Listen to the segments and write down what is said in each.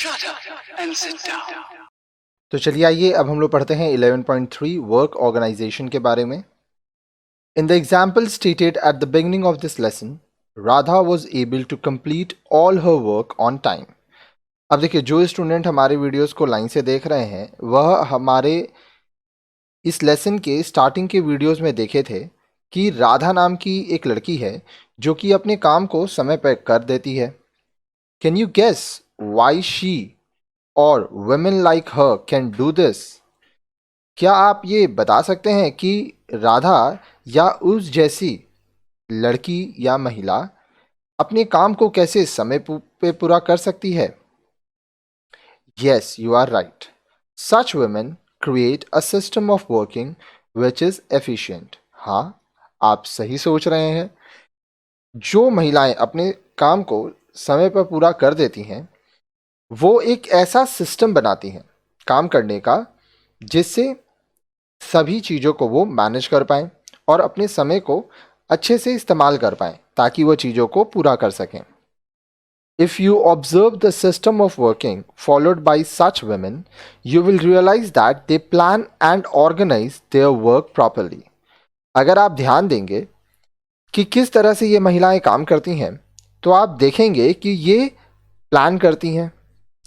Shut up and sit down. तो चलिए आइए अब हम लोग पढ़ते हैं 11.3 वर्क ऑर्गेनाइजेशन के बारे में. In the example stated at the beginning of this lesson, Radha was able to complete all her work on time. अब देखिए, जो स्टूडेंट हमारे वीडियोस को लाइन से देख रहे हैं वह हमारे इस लेसन के स्टार्टिंग के वीडियोस में देखे थे कि राधा नाम की एक लड़की है जो कि अपने काम को समय पर कर देती है. Can you guess why she और women like her can do this? क्या आप ये बता सकते हैं कि राधा या उस जैसी लड़की या महिला अपने काम को कैसे समय पे पूरा कर सकती है? Yes, you are right. Such women create a system of working which is efficient. हाँ, आप सही सोच रहे हैं. जो महिलाएं अपने काम को समय पर पूरा कर देती हैं वो एक ऐसा सिस्टम बनाती हैं काम करने का जिससे सभी चीज़ों को वो मैनेज कर पाएं और अपने समय को अच्छे से इस्तेमाल कर पाएं ताकि वो चीज़ों को पूरा कर सकें. If you observe the system of working followed by such women, you will realize that they plan and organize their work properly. अगर आप ध्यान देंगे कि किस तरह से ये महिलाएं काम करती हैं तो आप देखेंगे कि ये प्लान करती हैं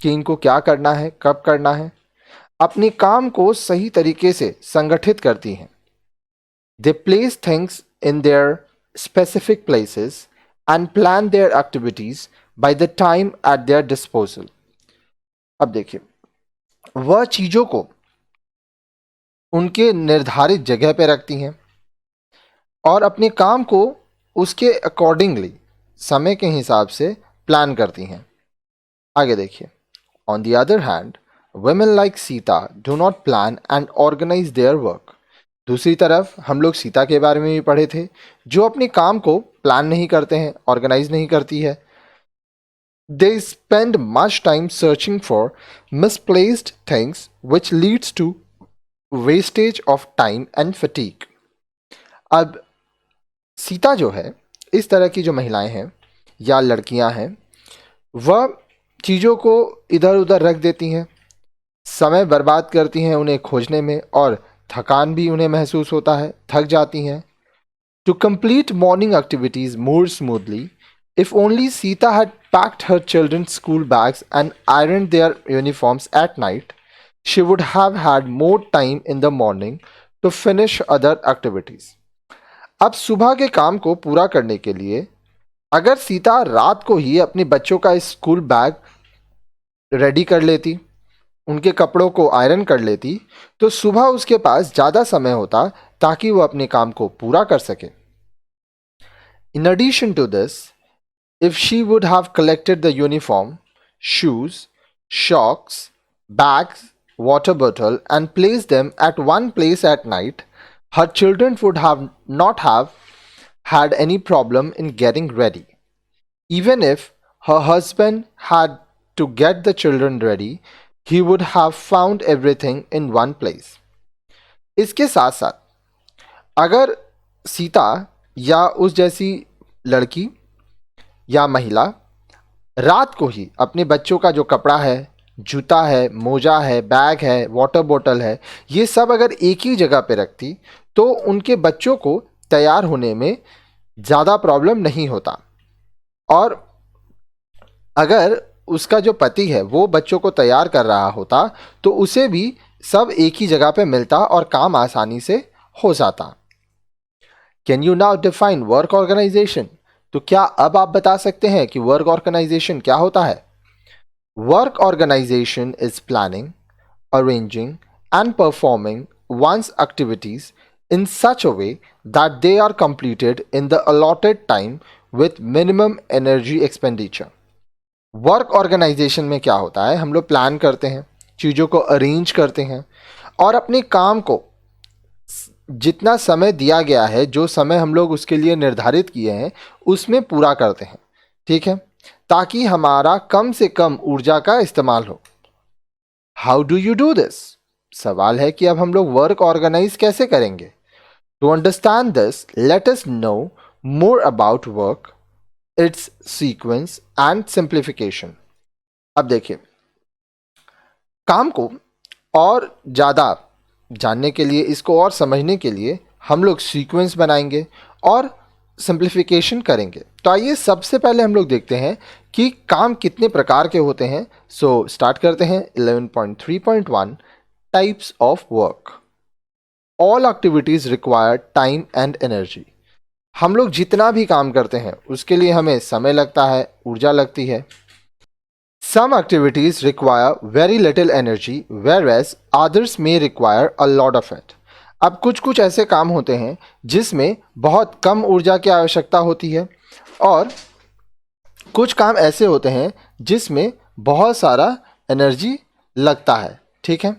कि इनको क्या करना है, कब करना है, अपने काम को सही तरीके से संगठित करती हैं. They place things in their specific places and plan their activities by the time at their disposal. अब देखिए, वह चीज़ों को उनके निर्धारित जगह पे रखती हैं और अपने काम को उसके अकॉर्डिंगली समय के हिसाब से प्लान करती हैं. आगे देखिए. On the other hand, women like Sita do not plan and organize their work. दूसरी तरफ हम लोग सीता के बारे में भी पढ़े थे जो अपने काम को प्लान नहीं करते हैं, ऑर्गेनाइज नहीं करती है. They spend much time searching for misplaced things which leads to wastage of time and fatigue. अब सीता जो है, इस तरह की जो महिलाएं हैं या लड़कियां हैं वह चीज़ों को इधर उधर रख देती हैं, समय बर्बाद करती हैं उन्हें खोजने में और थकान भी उन्हें महसूस होता है, थक जाती हैं. To complete morning activities more smoothly, if only Sita had packed her children's school bags and iron their uniforms at night, she would have had more time in the morning to finish other activities. अब सुबह के काम को पूरा करने के लिए अगर सीता रात को ही अपने बच्चों का स्कूल बैग रेडी कर लेती, उनके कपड़ों को आयरन कर लेती, तो सुबह उसके पास ज़्यादा समय होता ताकि वो अपने काम को पूरा कर सके. In addition to this, if she would have collected the uniform, shoes, socks, bags, water bottle and place them at one place at night, her children would have not have had any problem in getting ready. Even if her husband had to get the children ready, he would have found everything in one place. इसके साथ साथ अगर सीता या उस जैसी लड़की या महिला रात को ही अपने बच्चों का जो कपड़ा है, जूता है, मोजा है, बैग है, वाटर बॉटल है, ये सब अगर एक ही जगह पे रखती तो उनके बच्चों को तैयार होने में ज़्यादा प्रॉब्लम नहीं होता. और अगर उसका जो पति है वो बच्चों को तैयार कर रहा होता तो उसे भी सब एक ही जगह पे मिलता और काम आसानी से हो जाता. Can you now define work organisation? तो क्या अब आप बता सकते हैं कि वर्क ऑर्गेनाइजेशन क्या होता है? Work organisation is planning, arranging and performing one's activities in such a way that they are completed in the allotted time with minimum energy expenditure. Work organisation में क्या होता है, हम लोग प्लान करते हैं, चीज़ों को अरेंज करते हैं और अपने काम को जितना समय दिया गया है, जो समय हम लोग उसके लिए निर्धारित किए हैं उसमें पूरा करते हैं, ठीक है, ताकि हमारा कम से कम ऊर्जा का इस्तेमाल हो. How do you do this? सवाल है कि अब हम लोग वर्क ऑर्गेनाइज कैसे करेंगे. To understand this, let us know more about work, its sequence and simplification. अब देखिए, काम को और ज़्यादा जानने के लिए, इसको और समझने के लिए हम लोग सीक्वेंस बनाएंगे और सिंप्लीफिकेशन करेंगे। तो आइए सबसे पहले हम लोग देखते हैं कि काम कितने प्रकार के होते हैं। सो स्टार्ट करते हैं 11.3.1 types of work. All activities require time and energy. हम लोग जितना भी काम करते हैं उसके लिए हमें समय लगता है, ऊर्जा लगती है। Some activities require very little energy, whereas others may require a lot of it. अब कुछ कुछ ऐसे काम होते हैं जिसमें बहुत कम ऊर्जा की आवश्यकता होती है और कुछ काम ऐसे होते हैं जिसमें बहुत सारा एनर्जी लगता है। ठीक है,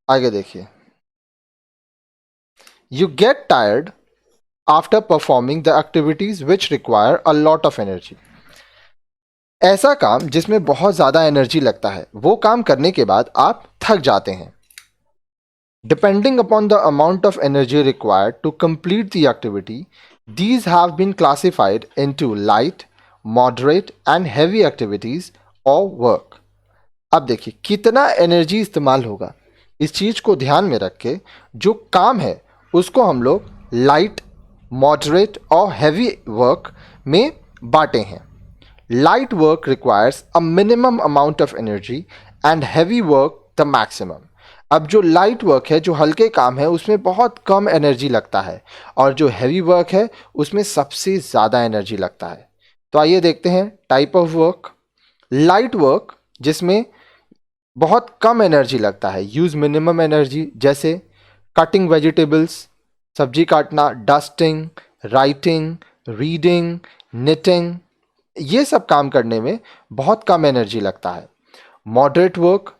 आगे देखिए। You get tired after performing the activities which require a lot of energy. ऐसा काम जिसमें बहुत ज़्यादा एनर्जी लगता है, वो काम करने के बाद आप थक जाते हैं। Depending upon the amount of energy required to complete the activity, these have been classified into light, moderate and heavy activities or work. अब देखिए कितना एनर्जी इस्तेमाल होगा, इस चीज़ को ध्यान में रख के जो काम है उसको हम लोग लाइट, मॉडरेट और हैवी वर्क में बांटे हैं। Light work requires a minimum amount of energy and heavy work the maximum. अब जो लाइट वर्क है, जो हल्के काम है, उसमें बहुत कम एनर्जी लगता है और जो हैवी वर्क है उसमें सबसे ज़्यादा एनर्जी लगता है। तो आइए देखते हैं type of work. Light work जिसमें बहुत कम एनर्जी लगता है, यूज़ मिनिमम एनर्जी, जैसे कटिंग वेजिटेबल्स, सब्जी काटना, डस्टिंग, राइटिंग, रीडिंग, निटिंग, ये सब काम करने में बहुत कम एनर्जी लगता है। मॉडरेट वर्क,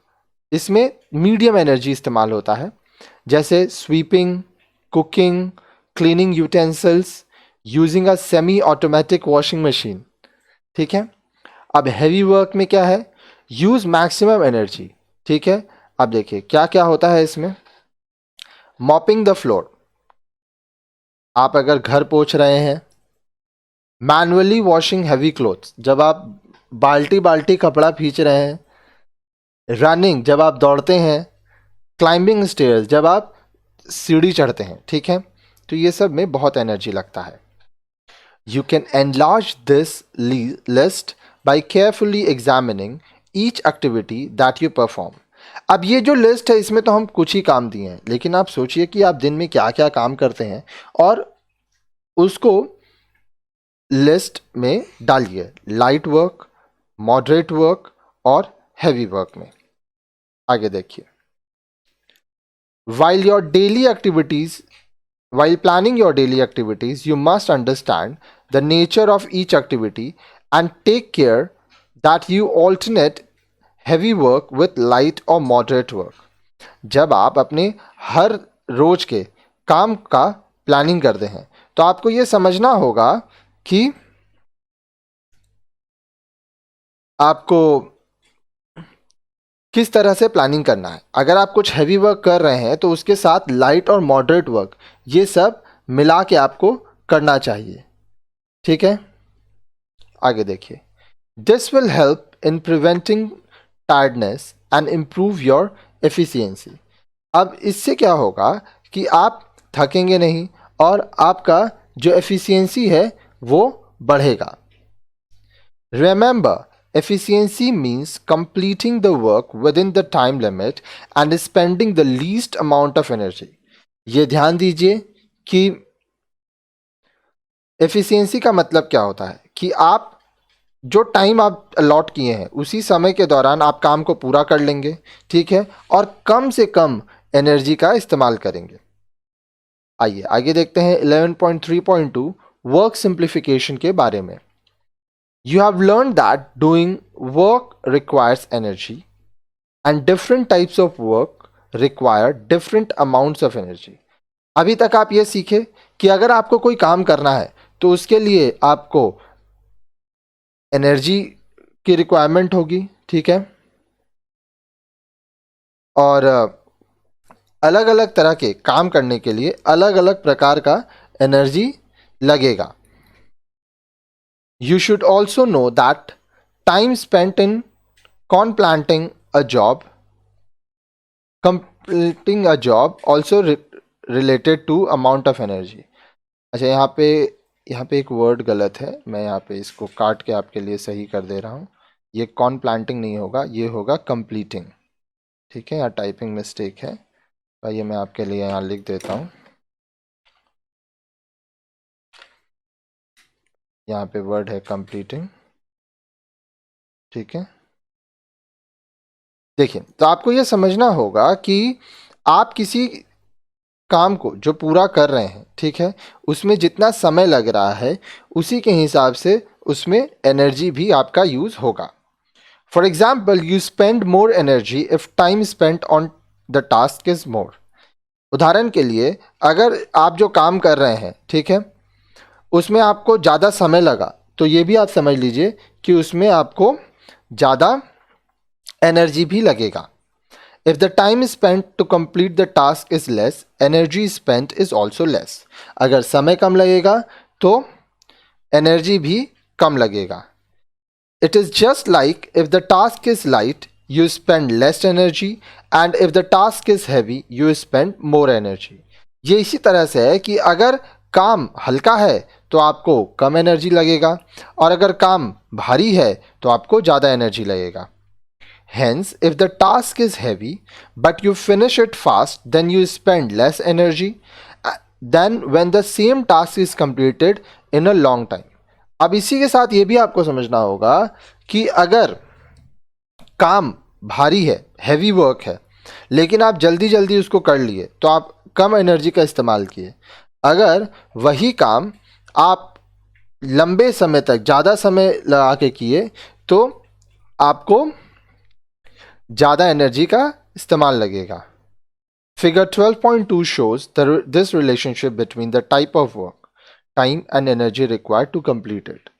इसमें मीडियम एनर्जी इस्तेमाल होता है, जैसे sweeping, cooking, cleaning utensils, using a semi automatic washing machine. ठीक है, अब हैवी वर्क में क्या है, यूज मैक्सिमम एनर्जी। ठीक है, अब देखिए क्या क्या होता है इसमें। मॉपिंग द फ्लोर, आप अगर घर पोंछ रहे हैं। मैनुअली वॉशिंग हैवी क्लोथ्स, जब आप बाल्टी बाल्टी कपड़ा खींच रहे हैं। रनिंग, जब आप दौड़ते हैं। क्लाइंबिंग स्टेयर्स, जब आप सीढ़ी चढ़ते हैं। ठीक है, तो ये सब में बहुत एनर्जी लगता है। You can enlarge this list by carefully examining each activity that you perform. अब ये जो लिस्ट है इसमें तो हम कुछ ही काम दिए हैं, लेकिन आप सोचिए कि आप दिन में क्या क्या काम करते हैं और उसको लिस्ट में डालिए, लाइट वर्क, मॉडरेट वर्क और हैवी वर्क में। आगे देखिए। While planning your daily activities, you must understand the nature of each activity and take care that you alternate heavy work with light or moderate work. जब आप अपने हर रोज के काम का प्लानिंग करते हैं तो आपको ये समझना होगा कि आपको किस तरह से प्लानिंग करना है। अगर आप कुछ हैवी वर्क कर रहे हैं तो उसके साथ लाइट और मॉडरेट वर्क, ये सब मिला के आपको करना चाहिए। ठीक है, आगे देखिए। This will help in preventing tiredness and improve your efficiency. अब इससे क्या होगा कि आप थकेंगे नहीं और आपका जो एफिशिएंसी है वो बढ़ेगा। Remember, efficiency means completing the work within the time limit and spending the least amount of energy. ये ध्यान दीजिए कि efficiency का मतलब क्या होता है कि आप जो टाइम आप अलॉट किए हैं उसी समय के दौरान आप काम को पूरा कर लेंगे। ठीक है, और कम से कम एनर्जी का इस्तेमाल करेंगे। आइए आगे देखते हैं 11.3.2 वर्क सिंप्लीफिकेशन के बारे में। You have learned that doing work requires energy and different types of work require different amounts of energy. अभी तक आप ये सीखे कि अगर आपको कोई काम करना है तो उसके लिए आपको एनर्जी की रिक्वायरमेंट होगी। ठीक है, और अलग अलग तरह के काम करने के लिए अलग अलग प्रकार का एनर्जी लगेगा। You should also know that time spent in completing a job, completing a job also related to amount of energy. अच्छा, यहाँ पे एक वर्ड गलत है, मैं यहाँ पे इसको काट के आपके लिए सही कर दे रहा हूँ. ये कॉन प्लांटिंग नहीं होगा, ये होगा कंप्लीटिंग. ठीक है, यहाँ टाइपिंग मिस्टेक है. ये मैं आपके लिए यहाँ लिख देता हूँ. यहाँ पे वर्ड है कंप्लीटिंग. ठीक है, देखिए, तो आपको ये समझना होगा कि आप किसी काम को जो पूरा कर रहे हैं, ठीक है, उसमें जितना समय लग रहा है उसी के हिसाब से उसमें एनर्जी भी आपका यूज होगा. For example, you spend more energy if time spent on the task is more. उदाहरण के लिए, अगर आप जो काम कर रहे हैं, ठीक है, उसमें आपको ज़्यादा समय लगा, तो ये भी आप समझ लीजिए कि उसमें आपको ज़्यादा एनर्जी भी लगेगा. If the time spent to complete the task is less, energy spent is also less. अगर समय कम लगेगा तो एनर्जी भी कम लगेगा. It is just like if the task is light, you spend less energy, and if the task is heavy, you spend more energy. ये इसी तरह से है कि अगर काम हल्का है तो आपको कम एनर्जी लगेगा, और अगर काम भारी है तो आपको ज़्यादा एनर्जी लगेगा. Hence, if the task is heavy but you finish it fast, then you spend less energy than when the same task is completed in a long time. अब इसी के साथ ये भी आपको समझना होगा कि अगर काम भारी है, हैवी वर्क है, लेकिन आप जल्दी जल्दी उसको कर लिए तो आप कम एनर्जी का इस्तेमाल किए. अगर वही काम आप लंबे समय तक ज़्यादा समय लगा के किए तो आपको ज़्यादा एनर्जी का इस्तेमाल लगेगा. Figure 12.2 shows this relationship between the type of work, time and energy required to complete it.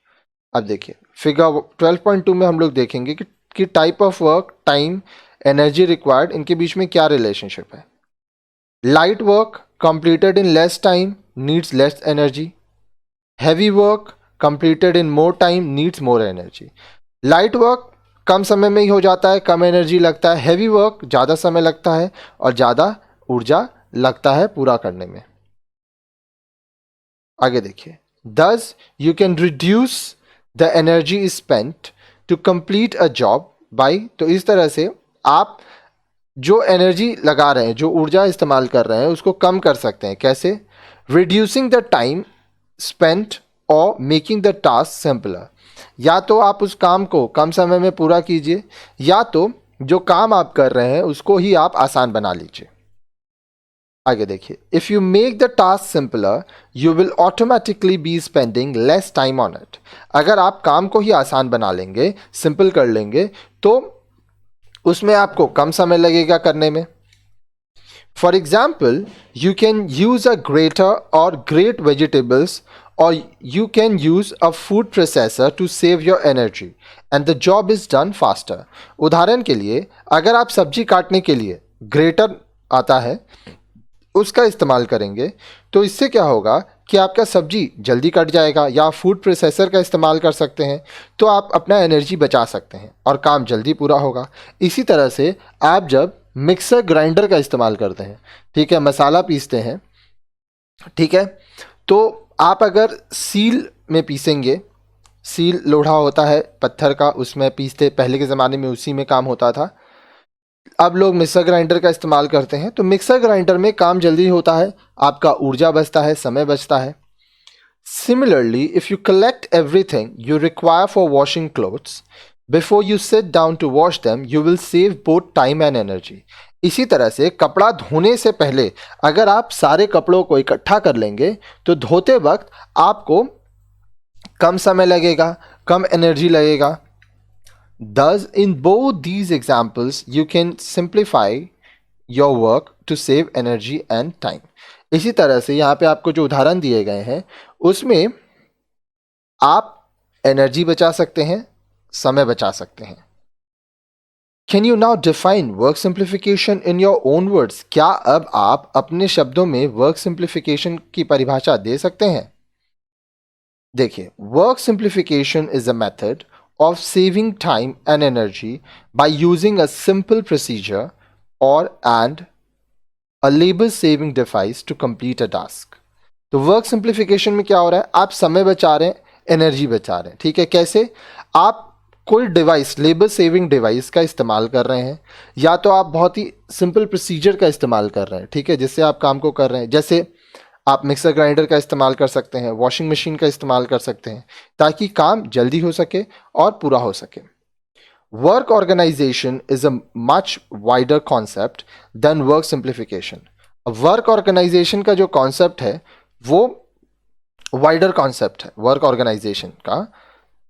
अब देखिए, फिगर 12.2 में हम लोग देखेंगे कि type of work, time, energy required, इनके बीच में क्या रिलेशनशिप है. Light work completed in less time needs less energy. Heavy work completed in more time needs more energy. Light work कम समय में ही हो जाता है, कम एनर्जी लगता है. हैवी वर्क ज़्यादा समय लगता है और ज़्यादा ऊर्जा लगता है पूरा करने में. आगे देखिए, thus you can reduce the energy spent to complete a job by, तो इस तरह से आप जो एनर्जी लगा रहे हैं, जो ऊर्जा इस्तेमाल कर रहे हैं, उसको कम कर सकते हैं. कैसे? reducing the time spent और मेकिंग द टास्क सिंपलर. या तो आप उस काम को कम समय में पूरा कीजिए, या तो जो काम आप कर रहे हैं उसको ही आप आसान बना लीजिए. आगे देखिए, if you make the task simpler you will automatically be spending less time on it. अगर आप काम को ही आसान बना लेंगे, सिंपल कर लेंगे, तो उसमें आपको कम समय लगेगा करने में. For example, you can use a grater or grate vegetables, or you can use a food processor to save your energy and the job is done faster. उदाहरण के लिए, अगर आप सब्जी काटने के लिए ग्रेटर आता है उसका इस्तेमाल करेंगे तो इससे क्या होगा कि आपका सब्जी जल्दी कट जाएगा, या फूड प्रोसेसर का इस्तेमाल कर सकते हैं तो आप अपना एनर्जी बचा सकते हैं और काम जल्दी पूरा होगा. इसी तरह से आप जब मिक्सर ग्राइंडर का इस्तेमाल करते हैं, ठीक है, मसाला पीसते हैं, ठीक है, तो आप अगर सील में पीसेंगे, सील लोढ़ा होता है पत्थर का, उसमें पीसते, पहले के ज़माने में उसी में काम होता था. अब लोग मिक्सर ग्राइंडर का इस्तेमाल करते हैं, तो मिक्सर ग्राइंडर में काम जल्दी होता है, आपका ऊर्जा बचता है, समय बचता है. Similarly, if you collect everything you require for washing clothes before you sit down to wash them you will save both time and energy. इसी तरह से कपड़ा धोने से पहले अगर आप सारे कपड़ों को इकट्ठा कर लेंगे तो धोते वक्त आपको कम समय लगेगा, कम एनर्जी लगेगा. Thus, in both these examples, you can simplify your work to save energy and time. इसी तरह से यहाँ पे आपको जो उदाहरण दिए गए हैं उसमें आप एनर्जी बचा सकते हैं, समय बचा सकते हैं. Can you now define work simplification in your own words? क्या अब आप अपने शब्दों में वर्क सिंप्लीफिकेशन की परिभाषा दे सकते हैं? देखिए, work simplification is a method of saving time and energy by using a simple procedure or and a labor saving device to complete a task. तो वर्क सिंप्लीफिकेशन में क्या हो रहा है, आप समय बचा रहे हैं, एनर्जी बचा रहे हैं. ठीक है, कैसे? आप कोई डिवाइस, लेबर सेविंग डिवाइस का इस्तेमाल कर रहे हैं, या तो आप बहुत ही सिंपल प्रोसीजर का इस्तेमाल कर रहे हैं. ठीक है, जिससे आप काम को कर रहे हैं. जैसे आप मिक्सर ग्राइंडर का इस्तेमाल कर सकते हैं, वॉशिंग मशीन का इस्तेमाल कर सकते हैं, ताकि काम जल्दी हो सके और पूरा हो सके. Work organisation is a much wider concept than work simplification. Work organisation का जो कॉन्सेप्ट है वो वाइडर कॉन्सेप्ट है. वर्क ऑर्गेनाइजेशन का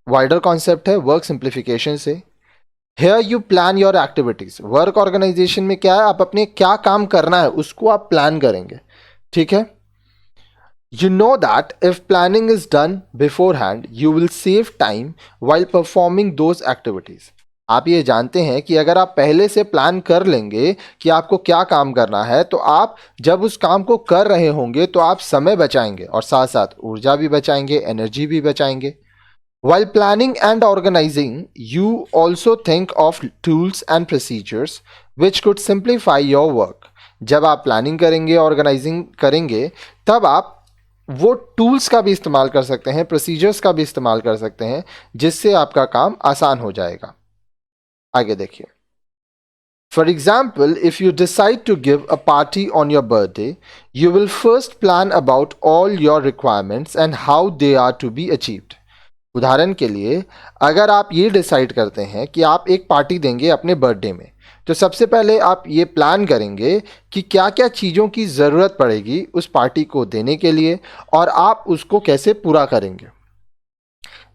वाइडर कॉन्सेप्ट है वर्क सिंप्लीफिकेशन से. Here you plan your activities. Work organisation में क्या है, आप अपने क्या काम करना है उसको आप प्लान करेंगे. ठीक है, you know that if planning is done beforehand you will save time while performing those activities. आप ये जानते हैं कि अगर आप पहले से प्लान कर लेंगे कि आपको क्या काम करना है, तो आप जब उस काम को कर रहे होंगे तो आप समय बचाएंगे और साथ साथ ऊर्जा भी बचाएंगे, एनर्जी भी बचाएंगे. While planning and organizing, you also think of tools and procedures which could simplify your work. जब आप प्लानिंग करेंगे, ऑर्गेनाइजिंग करेंगे, तब आप वो टूल्स का भी इस्तेमाल कर सकते हैं, प्रोसीजर्स का भी इस्तेमाल कर सकते हैं, जिससे आपका काम आसान हो जाएगा. आगे देखिए. For example, if you decide to give a party on your birthday, you will first plan about all your requirements and how they are to be achieved. उदाहरण के लिए, अगर आप ये डिसाइड करते हैं कि आप एक पार्टी देंगे अपने बर्थडे में, तो सबसे पहले आप ये प्लान करेंगे कि क्या क्या चीज़ों की ज़रूरत पड़ेगी उस पार्टी को देने के लिए और आप उसको कैसे पूरा करेंगे.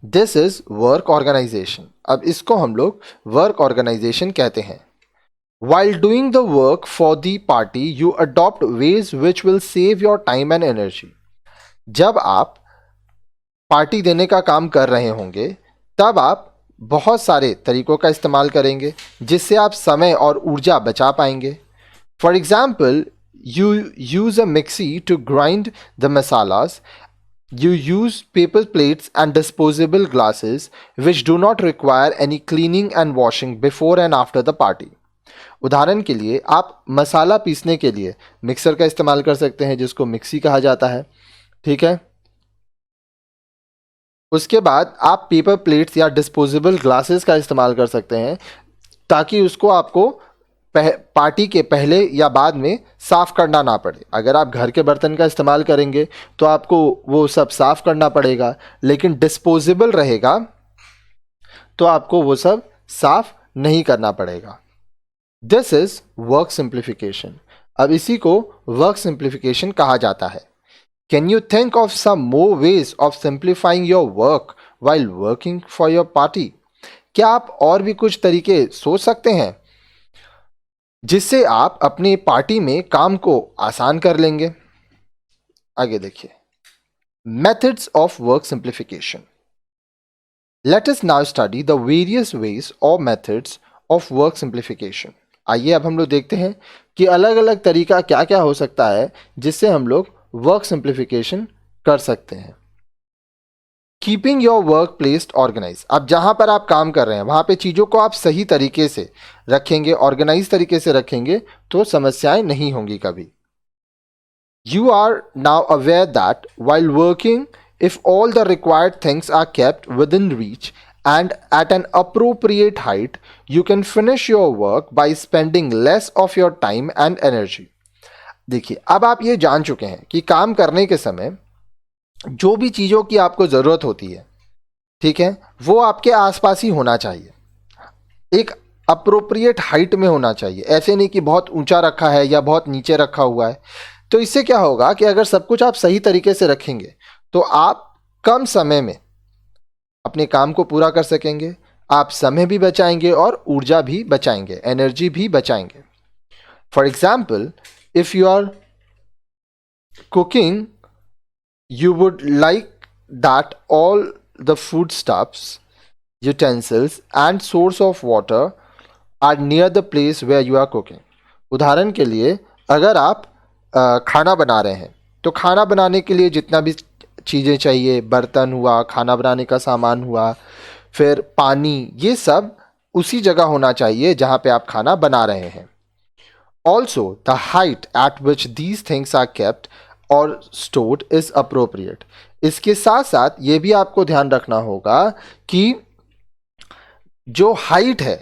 This is work organisation. अब इसको हम लोग वर्क ऑर्गेनाइजेशन कहते हैं. While doing the work for the party, you adopt ways which will save your time and energy. जब आप पार्टी देने का काम कर रहे होंगे, तब आप बहुत सारे तरीकों का इस्तेमाल करेंगे जिससे आप समय और ऊर्जा बचा पाएंगे. For example, you use a mixie to grind the masalas. You use paper plates and disposable glasses which do not require any cleaning and washing before and after the party. उदाहरण के लिए, आप मसाला पीसने के लिए मिक्सर का इस्तेमाल कर सकते हैं, जिसको मिक्सी कहा जाता है. ठीक है, उसके बाद आप पेपर प्लेट्स या डिस्पोजेबल ग्लासेस का इस्तेमाल कर सकते हैं, ताकि उसको आपको पार्टी के पहले या बाद में साफ़ करना ना पड़े. अगर आप घर के बर्तन का इस्तेमाल करेंगे तो आपको वो सब साफ़ करना पड़ेगा, लेकिन डिस्पोजेबल रहेगा तो आपको वो सब साफ़ नहीं करना पड़ेगा. This is work simplification. अब इसी को वर्क सिंप्लीफिकेशन कहा जाता है. Can you think of some more ways of simplifying your work while working for your party. क्या आप और भी कुछ तरीके सोच सकते हैं जिससे आप अपनी पार्टी में काम को आसान कर लेंगे. आगे देखिए. Methods of work simplification. Let us now study the various ways और मेथड्स ऑफ वर्क सिंप्लीफिकेशन. आइए अब हम लोग देखते हैं कि अलग अलग तरीका क्या क्या हो सकता है जिससे हम लोग वर्क सिंप्लीफिकेशन कर सकते हैं. Keeping your work placed organise. अब जहाँ पर आप काम कर रहे हैं वहाँ पे चीज़ों को आप सही तरीके से रखेंगे, ऑर्गेनाइज तरीके से रखेंगे, तो समस्याएं नहीं होंगी कभी. You are now aware that while working, if all the required things are kept within reach and at an appropriate height, you can finish your work by spending less of your time and energy. देखिए, अब आप ये जान चुके हैं कि काम करने के समय जो भी चीज़ों की आपको ज़रूरत होती है, ठीक है, वो आपके आसपास ही होना चाहिए, एक अप्रोप्रिएट हाइट में होना चाहिए. ऐसे नहीं कि बहुत ऊंचा रखा है या बहुत नीचे रखा हुआ है. तो इससे क्या होगा कि अगर सब कुछ आप सही तरीके से रखेंगे तो आप कम समय में अपने काम को पूरा कर सकेंगे. आप समय भी बचाएंगे और ऊर्जा भी बचाएंगे, एनर्जी भी बचाएंगे. For example, if you are cooking, you would like that all the foodstuffs, utensils and source of water are near the place where you are cooking. उदाहरण के लिए, अगर आप खाना बना रहे हैं तो खाना बनाने के लिए जितना भी चीज़ें चाहिए, बर्तन हुआ, खाना बनाने का सामान हुआ, फिर पानी, ये सब उसी जगह होना चाहिए जहां पे आप खाना बना रहे हैं. Also, the height at which these things are kept or stored is appropriate. इसके साथ साथ ये भी आपको ध्यान रखना होगा कि जो हाइट है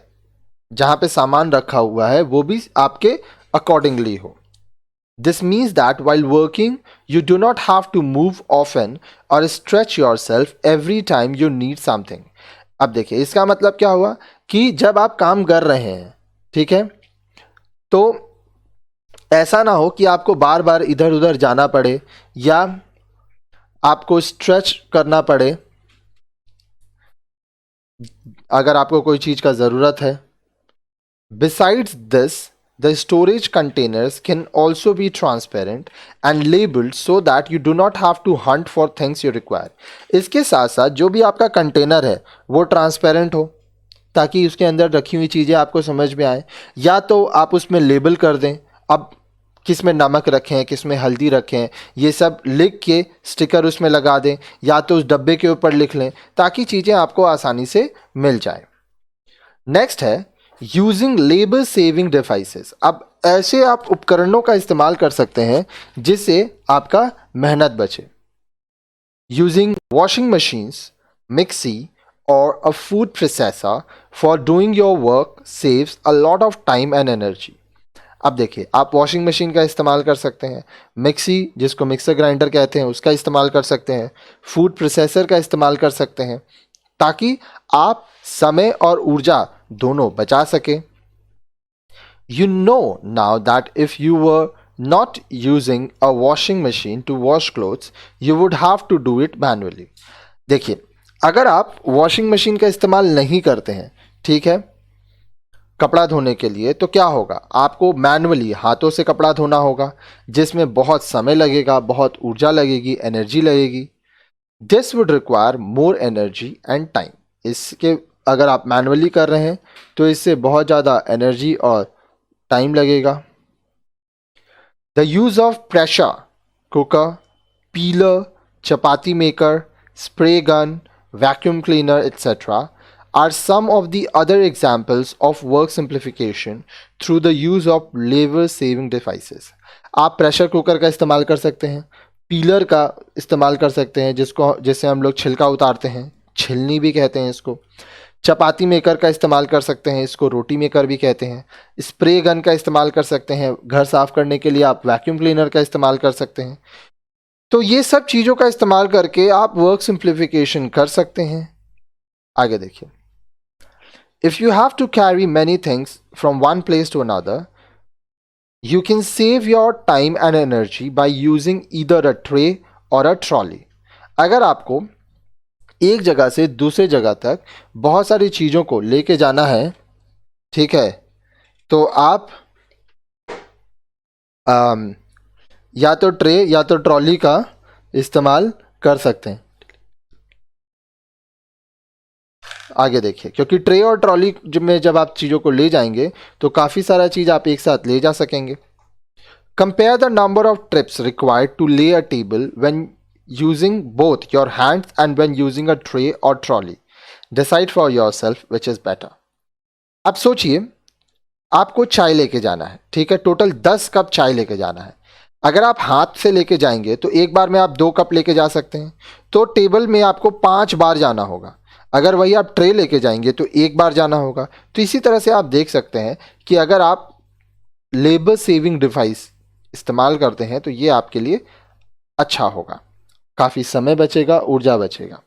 जहां पे सामान रखा हुआ है वो भी आपके अकॉर्डिंगली हो. This means that while working, you do not have to move often or stretch yourself every time you need something. अब देखिए इसका मतलब क्या हुआ कि जब आप काम कर रहे हैं, ठीक है, तो ऐसा ना हो कि आपको बार बार इधर उधर जाना पड़े या आपको स्ट्रेच करना पड़े अगर आपको कोई चीज का जरूरत है. Besides this, the storage containers can also be transparent and labeled so that you do not have to hunt for things you require. इसके साथ साथ जो भी आपका कंटेनर है वो ट्रांसपेरेंट हो ताकि उसके अंदर रखी हुई चीज़ें आपको समझ में आए, या तो आप उसमें लेबल कर दें, अब किस में नमक रखें, किस में हल्दी रखें, ये सब लिख के स्टिकर उसमें लगा दें, या तो उस डब्बे के ऊपर लिख लें ताकि चीज़ें आपको आसानी से मिल जाए. नेक्स्ट है यूजिंग लेबर सेविंग डिवाइसेस. अब ऐसे आप उपकरणों का इस्तेमाल कर सकते हैं जिससे आपका मेहनत बचे. यूजिंग वॉशिंग मशीन्स, मिक्सी और अ food processor for doing your work saves a lot of time and energy. अब देखिए आप वॉशिंग मशीन का इस्तेमाल कर सकते हैं, मिक्सी जिसको मिक्सर ग्राइंडर कहते हैं उसका इस्तेमाल कर सकते हैं, फूड प्रोसेसर का इस्तेमाल कर सकते हैं ताकि आप समय और ऊर्जा दोनों बचा सके. You know now that if you were not using a washing machine to wash clothes, you would have to do it manually. देखिए अगर आप वॉशिंग मशीन का इस्तेमाल नहीं करते हैं, ठीक है, कपड़ा धोने के लिए, तो क्या होगा, आपको मैनुअली हाथों से कपड़ा धोना होगा जिसमें बहुत समय लगेगा, बहुत ऊर्जा लगेगी, एनर्जी लगेगी. This would require more energy and time. इसके अगर आप मैनुअली कर रहे हैं तो इससे बहुत ज़्यादा एनर्जी और टाइम लगेगा. The use of pressure cooker, pillar, chapati maker, spray gun, vacuum cleaner etc. are some of the other examples of work simplification through the use of labor saving devices. आप pressure cooker का इस्तेमाल कर सकते हैं, pillar का इस्तेमाल कर सकते हैं जिससे हम लोग छिलका उतारते हैं, छिलनी भी कहते हैं इसको, चपाती मेकर का इस्तेमाल कर सकते हैं, इसको रोटी मेकर भी कहते हैं, स्प्रे गन का इस्तेमाल कर सकते हैं, घर साफ करने के लिए आप वैक्यूम क्लीनर का इस्तेमाल कर सकते हैं. तो ये सब चीज़ों का इस्तेमाल करके आप वर्क सिंप्लीफिकेशन कर सकते हैं. आगे देखिए. If you have to carry many things from one place to another, you can save your time and energy by using either a tray or a trolley. अगर आपको एक जगह से दूसरे जगह तक बहुत सारी चीज़ों को लेके जाना है, ठीक है, तो आप या तो ट्रे या तो ट्रॉली का इस्तेमाल कर सकते हैं. आगे देखिए, क्योंकि ट्रे और ट्रॉली में जब आप चीज़ों को ले जाएंगे तो काफ़ी सारा चीज़ आप एक साथ ले जा सकेंगे. Compare the number of trips required to lay a table when using both your hands and when using a tray or trolley. Decide for yourself which is better. अब सोचिए आपको चाय लेके जाना है, ठीक है, टोटल 10 कप चाय लेके जाना है. अगर आप हाथ से लेके जाएंगे तो एक बार में आप 2 कप लेके जा सकते हैं, तो टेबल में आपको 5 बार जाना होगा. अगर वही आप ट्रे लेके जाएंगे तो एक बार जाना होगा. तो इसी तरह से आप देख सकते हैं कि अगर आप लेबर सेविंग डिवाइस इस्तेमाल करते हैं तो ये आपके लिए अच्छा होगा, काफ़ी समय बचेगा, ऊर्जा बचेगा.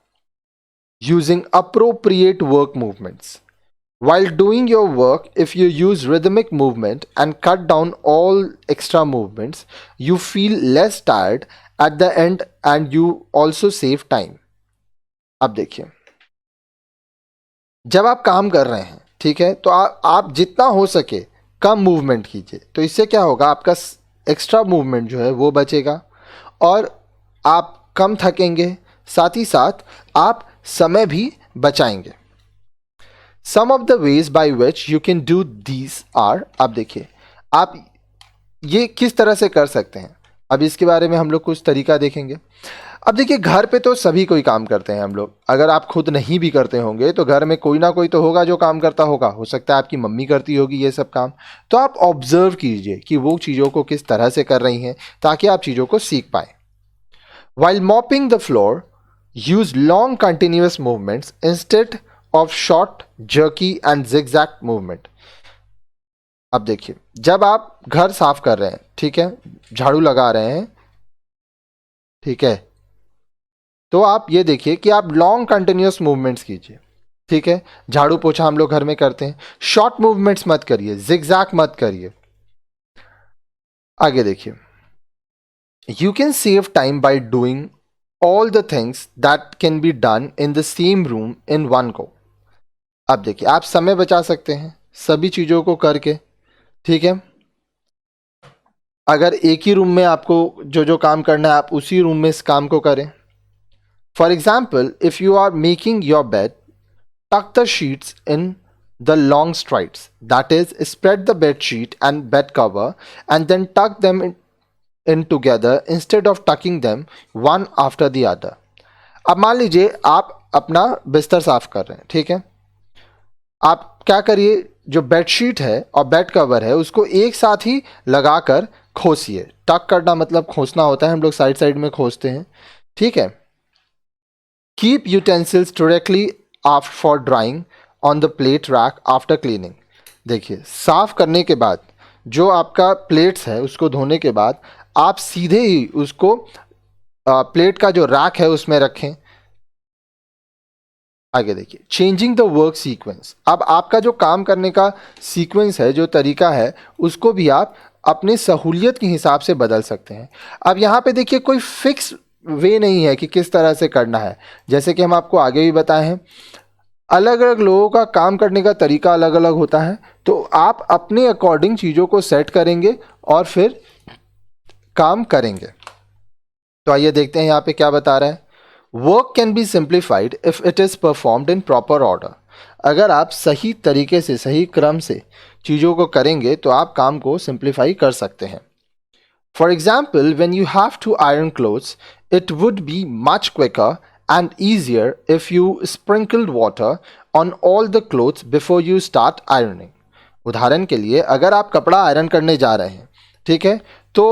Using appropriate work movements. While doing your work, if you use rhythmic movement and cut down all extra movements, you feel less tired at the end and you also save time. अब देखिए, जब आप काम कर रहे हैं, ठीक है, तो आप जितना हो सके कम मूवमेंट कीजिए. तो इससे क्या होगा, आपका एक्स्ट्रा मूवमेंट जो है वो बचेगा और आप कम थकेंगे, साथ ही साथ आप समय भी बचाएंगे. Some of the ways by which you can do these are, अब देखिए आप ये किस तरह से कर सकते हैं. अब इसके बारे में हम लोग कुछ तरीका देखेंगे। अब देखिए, घर पे तो सभी कोई काम करते हैं हम लोग। अगर आप खुद नहीं भी करते होंगे तो घर में कोई ना कोई तो होगा जो काम करता होगा। हो सकता है आपकी मम्मी करती होगी ये सब काम। तो आप ऑब्जर्व कीजिए कि वो चीज़ों को किस तरह से कर रही हैं, ताकि आप चीज़ों को सीख पाए। While mopping the floor, use long continuous movements instead of short, jerky and zigzag movement. अब देखिए, जब आप घर साफ कर रहे हैं, ठीक है, झाड़ू लगा रहे हैं, ठीक है, तो आप ये देखिए कि आप लॉन्ग कंटिन्यूस मूवमेंट्स कीजिए। ठीक है, झाड़ू पोछा हम लोग घर में करते हैं, शॉर्ट मूवमेंट्स मत करिए, जिगजैग मत करिए। आगे देखिए, you can save time by doing all the things that can be done in the same room in one go. अब देखिए, आप समय बचा सकते हैं सभी चीज़ों को करके। ठीक है, अगर एक ही रूम में आपको जो जो काम करना है आप उसी रूम में इस काम को करें। For example, if you are making your bed, tuck the sheets in the long strides. That is, spread the bed sheet and bed cover and then tuck them in together instead of tucking them one after the other. अब मान लीजिए आप अपना बिस्तर साफ कर रहे हैं, ठीक है, आप क्या करिए, जो बेडशीट है और बेड कवर है उसको एक साथ ही लगाकर खोसिए। टक करना मतलब खोसना होता है, हम लोग साइड साइड में खोसते हैं। ठीक है, keep utensils directly after for drawing on the plate rack after cleaning. देखिए, साफ करने के बाद जो आपका प्लेट्स है उसको धोने के बाद आप सीधे ही उसको प्लेट का जो रैक है उसमें रखें। आगे देखिए, चेंजिंग द वर्क सीक्वेंस। अब आपका जो काम करने का सीक्वेंस है, जो तरीका है, उसको भी आप अपने सहूलियत के हिसाब से बदल सकते हैं। अब यहाँ पे देखिए, कोई फिक्स वे नहीं है कि किस तरह से करना है। जैसे कि हम आपको आगे भी बताए हैं, अलग अलग लोगों का काम करने का तरीका अलग अलग होता है। तो आप अपने अकॉर्डिंग चीज़ों को सेट करेंगे और फिर काम करेंगे। तो आइए देखते हैं यहाँ पे क्या बता रहा है। Work can be simplified if it is performed in proper order. अगर आप सही तरीके से, सही क्रम से चीज़ों को करेंगे तो आप काम को सिंप्लीफाई कर सकते हैं। For example, when you have to iron clothes, it would be much quicker and easier if you sprinkled water on all the clothes before you start ironing. उदाहरण के लिए, अगर आप कपड़ा आयरन करने जा रहे हैं, ठीक है, तो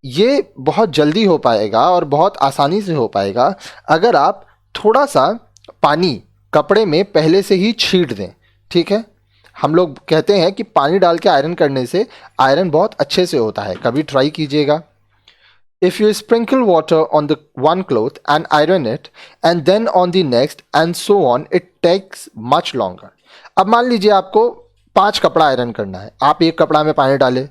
ये बहुत जल्दी हो पाएगा और बहुत आसानी से हो पाएगा अगर आप थोड़ा सा पानी कपड़े में पहले से ही छींट दें। ठीक है, हम लोग कहते हैं कि पानी डाल के आयरन करने से आयरन बहुत अच्छे से होता है, कभी ट्राई कीजिएगा। If you sprinkle water on the one cloth and iron it and then on the next and so on, it takes much longer. अब मान लीजिए आपको 5 कपड़ा आयरन करना है। आप एक कपड़ा में पानी डाले,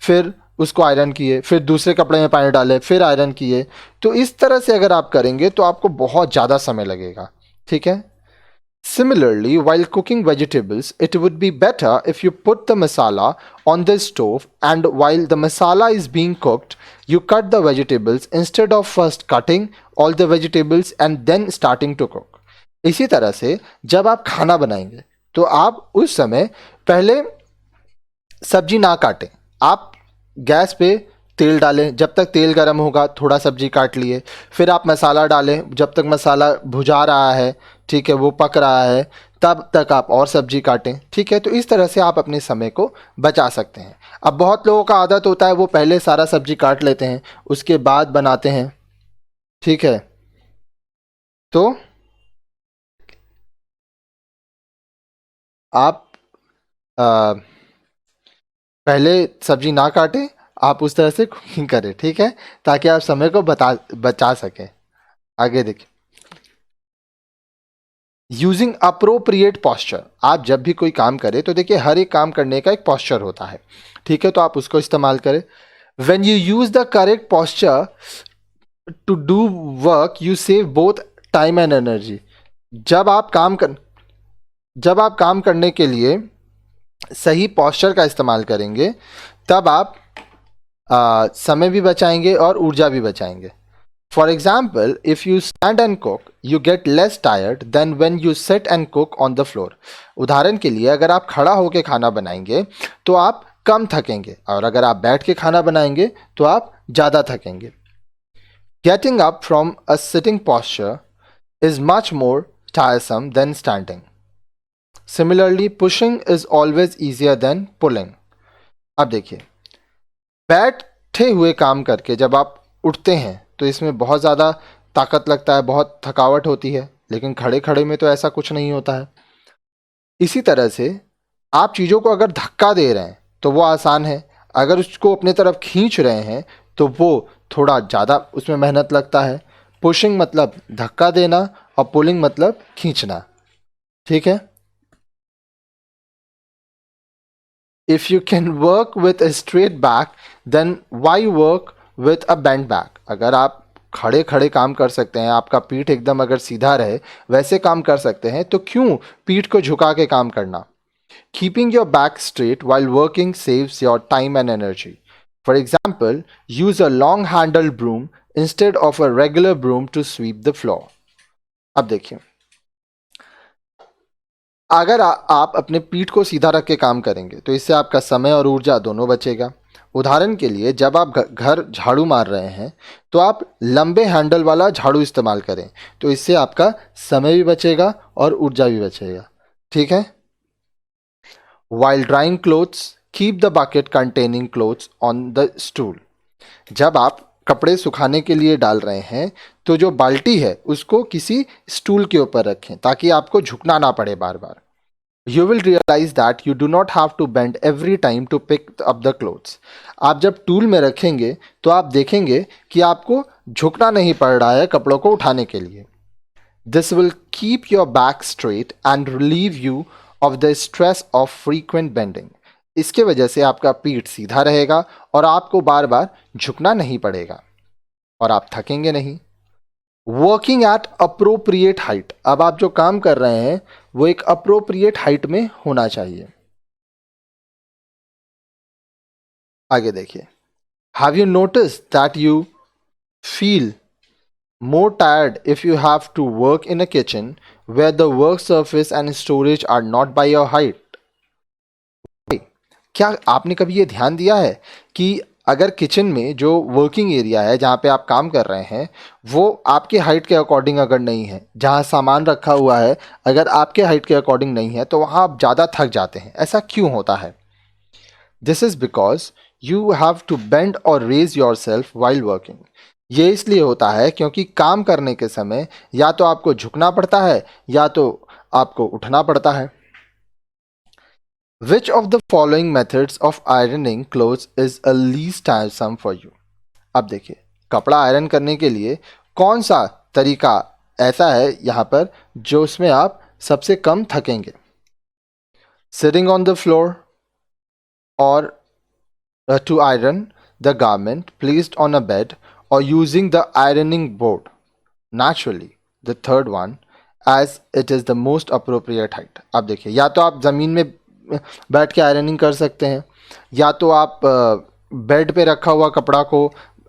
फिर उसको आयरन किए, फिर दूसरे कपड़े में पानी डाले, फिर आयरन किए। तो इस तरह से अगर आप करेंगे तो आपको बहुत ज़्यादा समय लगेगा। ठीक है, Similarly, while cooking vegetables, it would be better if you put the masala on the stove and while the masala is being cooked, you cut the vegetables instead of first cutting all the vegetables and then starting to cook. इसी तरह से जब आप खाना बनाएंगे तो आप उस समय पहले सब्जी ना काटें, आप गैस पे तेल डालें, जब तक तेल गर्म होगा थोड़ा सब्जी काट लिए, फिर आप मसाला डालें, जब तक मसाला भुजा रहा है, ठीक है, वो पक रहा है, तब तक आप और सब्जी काटें। ठीक है, तो इस तरह से आप अपने समय को बचा सकते हैं। अब बहुत लोगों का आदत होता है वो पहले सारा सब्जी काट लेते हैं उसके बाद बनाते हैं। ठीक है, तो आप पहले सब्जी ना काटें, आप उस तरह से कुकिंग करें। ठीक है, ताकि आप समय को बचा सकें। आगे देखिए, यूजिंग अप्रोप्रिएट पॉस्चर। आप जब भी कोई काम करें तो देखिए, हर एक काम करने का एक पॉस्चर होता है। ठीक है, तो आप उसको इस्तेमाल करें। When you use the correct posture to do work, you save both time and energy. जब आप काम करने के लिए सही पॉस्चर का इस्तेमाल करेंगे तब आप समय भी बचाएंगे और ऊर्जा भी बचाएंगे। For example, if you stand and cook, you get less tired than when you sit and cook on the floor. उदाहरण के लिए, अगर आप खड़ा होकर खाना बनाएंगे तो आप कम थकेंगे, और अगर आप बैठ के खाना बनाएंगे तो आप ज़्यादा थकेंगे. Getting up from a sitting posture is much more tiresome than standing. Similarly, pushing is always easier than pulling. अब देखिए, बैठे हुए काम करके जब आप उठते हैं तो इसमें बहुत ज़्यादा ताकत लगता है, बहुत थकावट होती है, लेकिन खड़े खड़े में तो ऐसा कुछ नहीं होता है. इसी तरह से आप चीज़ों को अगर धक्का दे रहे हैं तो वो आसान है, अगर उसको अपने तरफ खींच रहे हैं तो वो थोड़ा ज़्यादा उसमें मेहनत लगता है. पुशिंग मतलब धक्का देना और पुलिंग मतलब खींचना. ठीक है. If you can work with a straight back, then why work with a bent back? अगर आप खड़े खड़े काम कर सकते हैं, आपका पीठ एकदम अगर सीधा रहे वैसे काम कर सकते हैं, तो क्यों पीठ को झुका के काम करना? Keeping your back straight while working saves your time and energy. For example, use a long-handled broom instead of a regular broom to sweep the floor. अब देखिए, अगर आप अपने पीठ को सीधा रख के काम करेंगे तो इससे आपका समय और ऊर्जा दोनों बचेगा. उदाहरण के लिए, जब आप घर झाड़ू मार रहे हैं तो आप लंबे हैंडल वाला झाड़ू इस्तेमाल करें, तो इससे आपका समय भी बचेगा और ऊर्जा भी बचेगा. ठीक है. While drying clothes, keep the bucket containing clothes on the stool. जब आप कपड़े सुखाने के लिए डाल रहे हैं तो जो बाल्टी है उसको किसी स्टूल के ऊपर रखें ताकि आपको झुकना ना पड़े बार बार. You will realize that you do not have to bend every time to pick up the clothes. आप जब टूल में रखेंगे तो आप देखेंगे कि आपको झुकना नहीं पड़ रहा है कपड़ों को उठाने के लिए. This will keep your back straight and relieve you of the stress of frequent bending. इसके वजह से आपका पीठ सीधा रहेगा और आपको बार बार झुकना नहीं पड़ेगा और आप थकेंगे नहीं. Working at appropriate height. अब आप जो काम कर रहे हैं वो एक अप्रोप्रिएट हाइट में होना चाहिए. आगे देखिए. Have you notice that you feel more tired if you have to work in a kitchen where the work surface and storage are not by your height? क्या आपने कभी ये ध्यान दिया है कि अगर किचन में जो वर्किंग एरिया है जहाँ पे आप काम कर रहे हैं वो आपके हाइट के अकॉर्डिंग अगर नहीं है, जहाँ सामान रखा हुआ है अगर आपके हाइट के अकॉर्डिंग नहीं है, तो वहाँ आप ज़्यादा थक जाते हैं. ऐसा क्यों होता है? This is because you have to bend or raise yourself while working. ये इसलिए होता है क्योंकि काम करने के समय या तो आपको झुकना पड़ता है या तो आपको उठना पड़ता है. Which of the following methods of ironing clothes is a least tiresome for you? अब देखिए, कपड़ा आयरन करने के लिए कौन सा तरीका ऐसा है यहाँ पर जो उसमें आप सबसे कम थकेंगे? Sitting on the floor or to iron the garment placed on a bed or using the ironing board. Naturally, the third one, as it is the most appropriate height. अब देखिए, या तो आप ज़मीन में बैठ के आयरनिंग कर सकते हैं, या तो आप बेड पे रखा हुआ कपड़ा को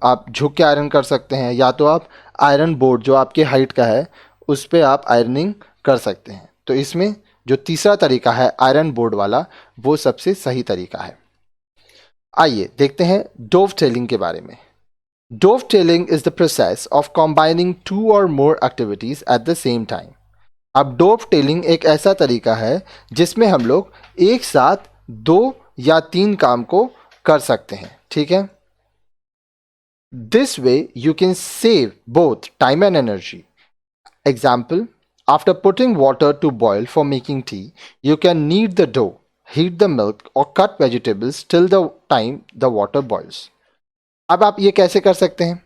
आप झुक के आयरन कर सकते हैं, या तो आप आयरन बोर्ड जो आपके हाइट का है उस पर आप आयरनिंग कर सकते हैं. तो इसमें जो तीसरा तरीका है आयरन बोर्ड वाला, वो सबसे सही तरीका है. आइए देखते हैं डोवटेलिंग के बारे में. Dovetailing is the process of combining two or more activities at the same time. अब डोवटेलिंग एक ऐसा तरीका है जिसमें हम लोग एक साथ 2 या 3 काम को कर सकते हैं. ठीक है. This way you can save both time and energy. Example, after putting water to boil for making tea, you can knead the dough, heat the milk or cut vegetables till the time the water boils. अब आप ये कैसे कर सकते हैं?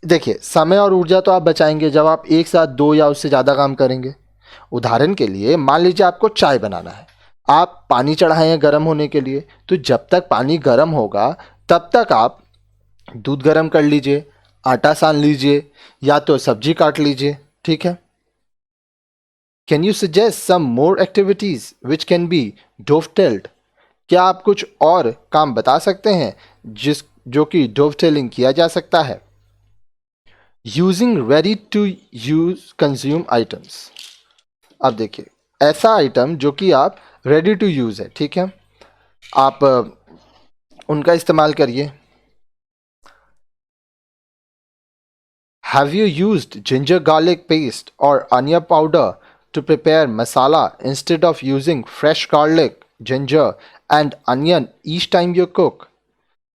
देखिए, समय और ऊर्जा तो आप बचाएंगे जब आप एक साथ 2 या उससे ज़्यादा काम करेंगे. उदाहरण के लिए, मान लीजिए आपको चाय बनाना है, आप पानी चढ़ाए हैं गर्म होने के लिए, तो जब तक पानी गर्म होगा तब तक आप दूध गर्म कर लीजिए, आटा सान लीजिए या तो सब्जी काट लीजिए. ठीक है. Can you suggest some more activities which can be dovetailed? क्या आप कुछ और काम बता सकते हैं जो कि डोवटेलिंग किया जा सकता है? Using ready to use consume items. अब देखिए, ऐसा आइटम जो कि आप रेडी टू यूज़ है. ठीक है. आप उनका इस्तेमाल करिए। Have you used ginger garlic paste or onion powder to prepare masala instead of using fresh garlic, ginger and onion each time you cook?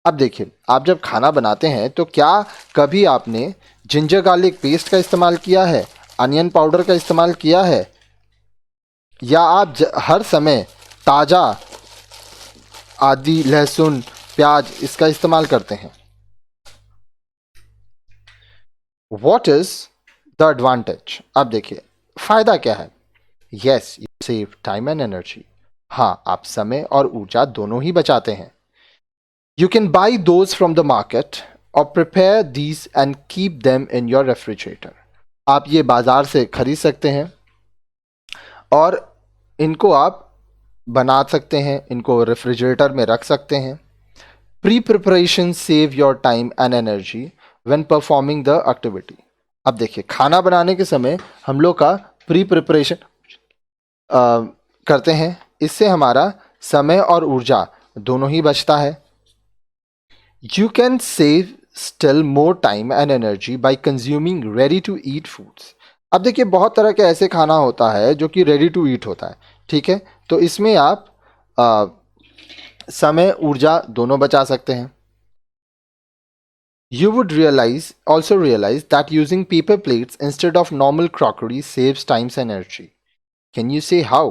अब देखिए, आप जब खाना बनाते हैं तो क्या कभी आपने जिंजर गार्लिक पेस्ट का इस्तेमाल किया है, अनियन पाउडर का इस्तेमाल किया है, या आप हर समय ताज़ा आदि, लहसुन, प्याज इसका इस्तेमाल करते हैं? What is the advantage? अब देखिए फायदा क्या है। Yes, you save time and energy. हाँ, आप समय और ऊर्जा दोनों ही बचाते हैं। You can buy those from the market or prepare these and keep them in your refrigerator. आप ये बाजार से खरीद सकते हैं और इनको आप बना सकते हैं, इनको रेफ्रिजरेटर में रख सकते हैं। Pre preparation save your time and energy when performing the activity. अब देखिए, खाना बनाने के समय हम लोग का प्री प्रिपरेशन करते हैं, इससे हमारा समय और ऊर्जा दोनों ही बचता है। You can save still more time and energy by consuming ready to eat foods. अब देखिए, बहुत तरह के ऐसे खाना होता है जो कि रेडी टू ईट होता है, ठीक है, तो इसमें आप समय ऊर्जा दोनों बचा सकते हैं। You would also realize that using paper plates instead of normal crockery saves times and energy. Can you say how?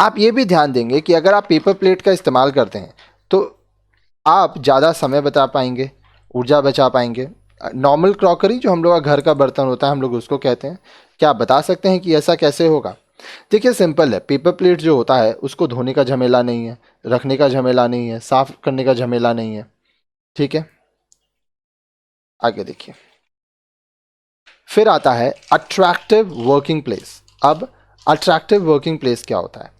आप ये भी ध्यान देंगे कि अगर आप पेपर प्लेट का इस्तेमाल करते हैं तो आप ज़्यादा समय बचा पाएंगे, ऊर्जा बचा पाएंगे। नॉर्मल क्रॉकरी जो हम लोग का घर का बर्तन होता है, हम लोग उसको कहते हैं। क्या आप बता सकते हैं कि ऐसा कैसे होगा? देखिए, सिंपल है। पेपर प्लेट जो होता है उसको धोने का झमेला नहीं है, रखने का झमेला नहीं है, साफ करने का झमेला नहीं है, ठीक है। आगे देखिए, फिर आता है अट्रैक्टिव वर्किंग प्लेस। अब अट्रैक्टिव वर्किंग प्लेस क्या होता है?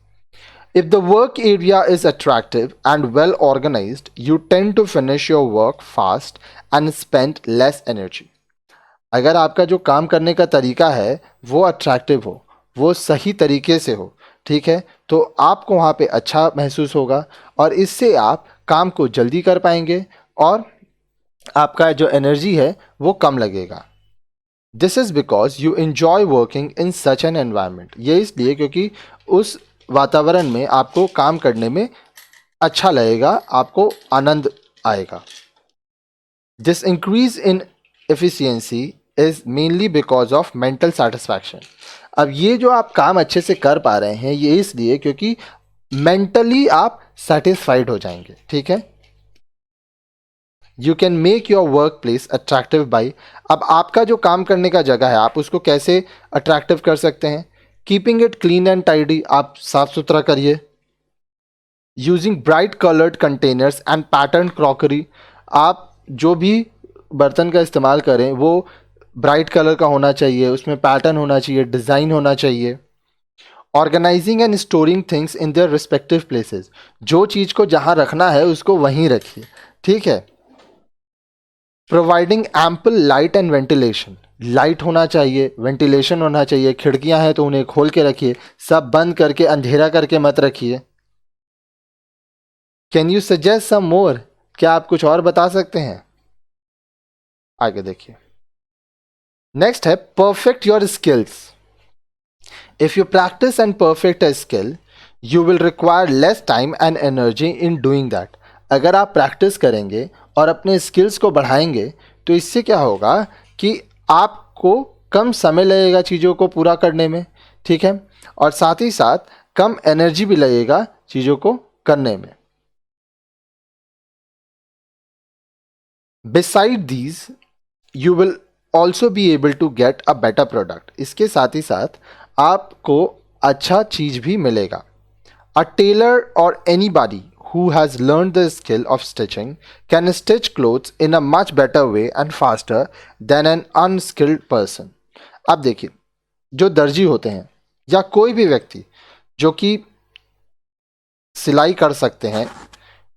If the work area is attractive and well organised, you tend to finish your work fast and spend less energy. अगर आपका जो काम करने का तरीका है वो अट्रैक्टिव हो, वो सही तरीके से हो, ठीक है, तो आपको वहाँ पे अच्छा महसूस होगा और इससे आप काम को जल्दी कर पाएंगे और आपका जो एनर्जी है वो कम लगेगा। This is because you enjoy working in such an environment. ये इसलिए क्योंकि उस वातावरण में आपको काम करने में अच्छा लगेगा, आपको आनंद आएगा। This increase in efficiency is mainly because of mental satisfaction. अब ये जो आप काम अच्छे से कर पा रहे हैं ये इसलिए क्योंकि मेंटली आप सेटिस्फाइड हो जाएंगे, ठीक है। You can make your work place attractive by, अब आपका जो काम करने का जगह है आप उसको कैसे अट्रैक्टिव कर सकते हैं? Keeping it clean and tidy, आप साफ सुथरा करिए। Using bright coloured containers and pattern crockery, आप जो भी बर्तन का इस्तेमाल करें वो ब्राइट कलर का होना चाहिए, उसमें पैटर्न होना चाहिए, डिज़ाइन होना चाहिए। Organising and storing things in their respective places, जो चीज़ को जहाँ रखना है उसको वहीं रखिए, ठीक है। Providing ample light and ventilation, light होना चाहिए, वेंटिलेशन होना चाहिए। खिड़कियां हैं तो उन्हें खोल के रखिए, सब बंद करके अंधेरा करके मत रखिए। कैन यू सजेस्ट सम मोर, क्या आप कुछ और बता सकते हैं? आगे देखिए, नेक्स्ट है perfect your skills. If you practice and perfect a skill, you will require less time and energy in doing that. अगर आप प्रैक्टिस करेंगे और अपने स्किल्स को बढ़ाएंगे तो इससे क्या होगा कि आपको कम समय लगेगा चीज़ों को पूरा करने में, ठीक है, और साथ ही साथ कम एनर्जी भी लगेगा चीज़ों को करने में। Besides these you will also be able to get a better product, इसके साथ ही साथ आपको अच्छा चीज़ भी मिलेगा। A tailor or anybody who has learned the skill of stitching can stitch clothes in a much better way and faster than an unskilled person. अब देखिए, जो दर्जी होते हैं या कोई भी व्यक्ति जो कि सिलाई कर सकते हैं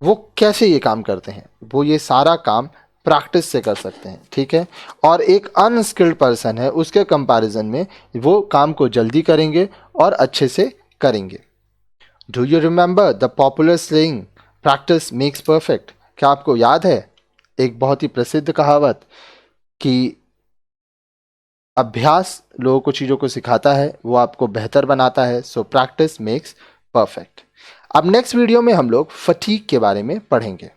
वो कैसे ये काम करते हैं? वो ये सारा काम प्रैक्टिस से कर सकते हैं, ठीक है, और एक अनस्किल्ड पर्सन है उसके कंपैरिजन में वो काम को जल्दी करेंगे और अच्छे से करेंगे। Do you remember the popular saying, practice makes perfect? क्या आपको याद है एक बहुत ही प्रसिद्ध कहावत कि अभ्यास लोगों को चीज़ों को सिखाता है, वो आपको बेहतर बनाता है. So practice makes perfect. अब नेक्स्ट वीडियो में हम लोग फटीग के बारे में पढ़ेंगे.